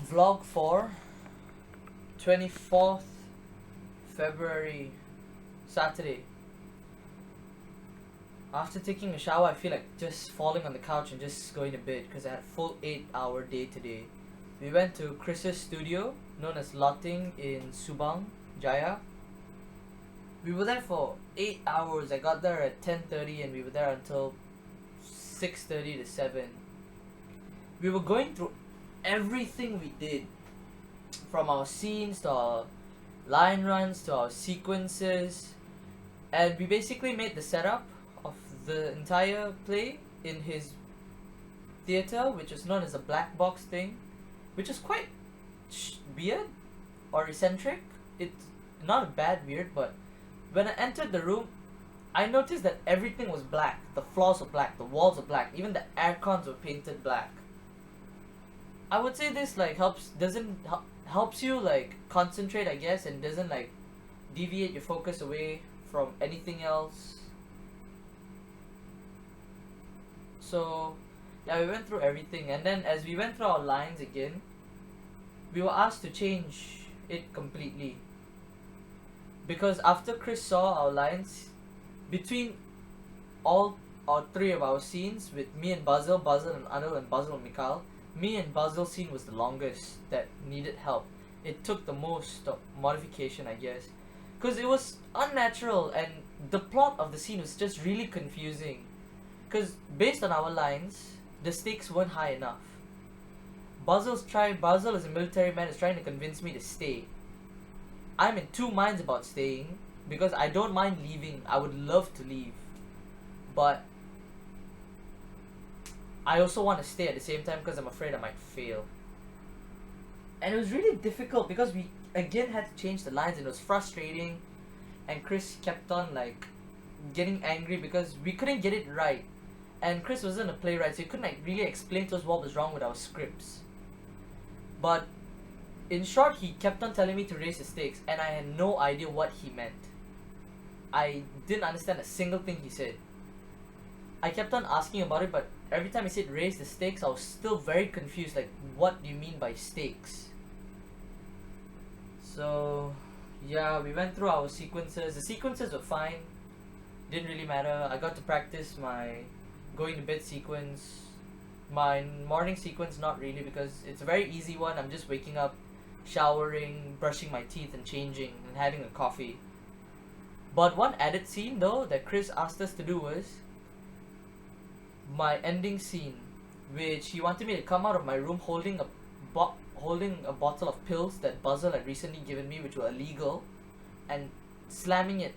Vlog for 24th February, Saturday. After taking a shower, I feel like just falling on the couch and just going to bed because I had a full 8-hour day today. We went to Chris's studio, known as Lotting in Subang, Jaya. We were there for 8 hours. I got there at 10:30 and we were there until 6:30 to 7. We were going through everything we did, from our scenes to our line runs to our sequences, and we basically made the setup of the entire play in his theater, which is known as a black box thing, which is quite weird or eccentric. It's not a bad weird, but when I entered the room, I noticed that everything was black. The floors were black, the walls were black, even the air cons were painted black. I would say this like helps you like concentrate, I guess, and doesn't like deviate your focus away from anything else. So yeah, we went through everything, and then as we went through our lines again, we were asked to change it completely. Because after Chris saw our lines, between all or three of our scenes with me and Basil and Anil and Basil and Mikhail, me and Basil's scene was the longest that needed help. It took the most modification, I guess, because it was unnatural and the plot of the scene was just really confusing. Because based on our lines, the stakes weren't high enough. Basil as a military man is trying to convince me to stay. I'm in two minds about staying because I don't mind leaving. I would love to leave, but I also want to stay at the same time because I'm afraid I might fail. And it was really difficult because we again had to change the lines and it was frustrating, and Chris kept on like getting angry because we couldn't get it right. And Chris wasn't a playwright, so he couldn't like really explain to us what was wrong with our scripts. But in short, he kept on telling me to raise the stakes, and I had no idea what he meant. I didn't understand a single thing he said. I kept on asking about it, but every time he said raise the stakes, I was still very confused. Like, what do you mean by stakes? So, yeah, we went through our sequences. The sequences were fine. Didn't really matter. I got to practice my going to bed sequence. My morning sequence, not really, because it's a very easy one. I'm just waking up, showering, brushing my teeth, and changing, and having a coffee. But one added scene, though, that Chris asked us to do was my ending scene, which he wanted me to come out of my room holding a bottle of pills that Basil had recently given me, which were illegal, and slamming it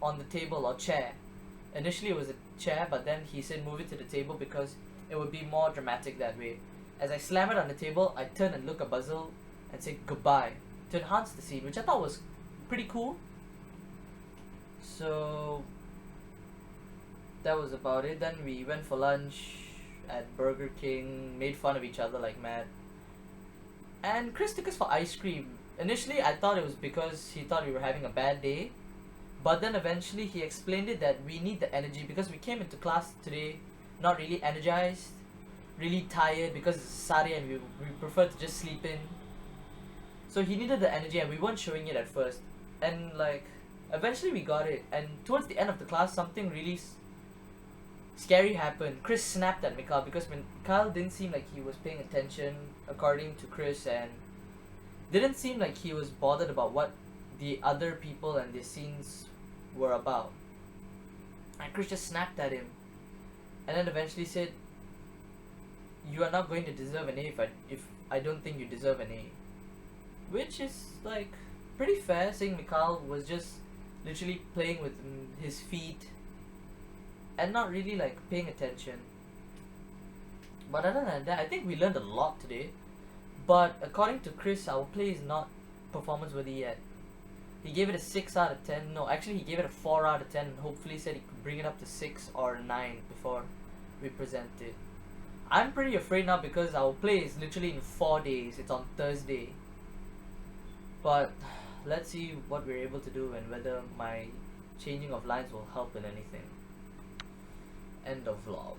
on the table or chair. Initially it was a chair, but then he said move it to the table because it would be more dramatic that way. As I slam it on the table, I turn and look at Basil and say goodbye to enhance the scene, which I thought was pretty cool. So that was about it. Then we went for lunch at Burger King, made fun of each other like mad. And Chris took us for ice cream. Initially, I thought it was because he thought we were having a bad day. But then eventually he explained it that we need the energy because we came into class today not really energized, really tired because it's Saturday and we prefer to just sleep in. So he needed the energy and we weren't showing it at first. And like, eventually we got it. And towards the end of the class, something really scary happened. Chris snapped at Mikhail because Mikhail didn't seem like he was paying attention, according to Chris, and didn't seem like he was bothered about what the other people and their scenes were about. And Chris just snapped at him, and then eventually said, "You are not going to deserve an A if I don't think you deserve an A," which is like pretty fair, saying Mikhail was just literally playing with his feet and not really like paying attention. But other than that, I think we learned a lot today. But according to Chris, our play is not performance worthy yet. He gave it a 6 out of 10. No, actually he gave it a 4 out of 10 and hopefully said he could bring it up to 6 or 9 before we present it. I'm pretty afraid now because our play is literally in 4 days. It's on Thursday. But let's see what we're able to do and whether my changing of lines will help in anything. End of vlog.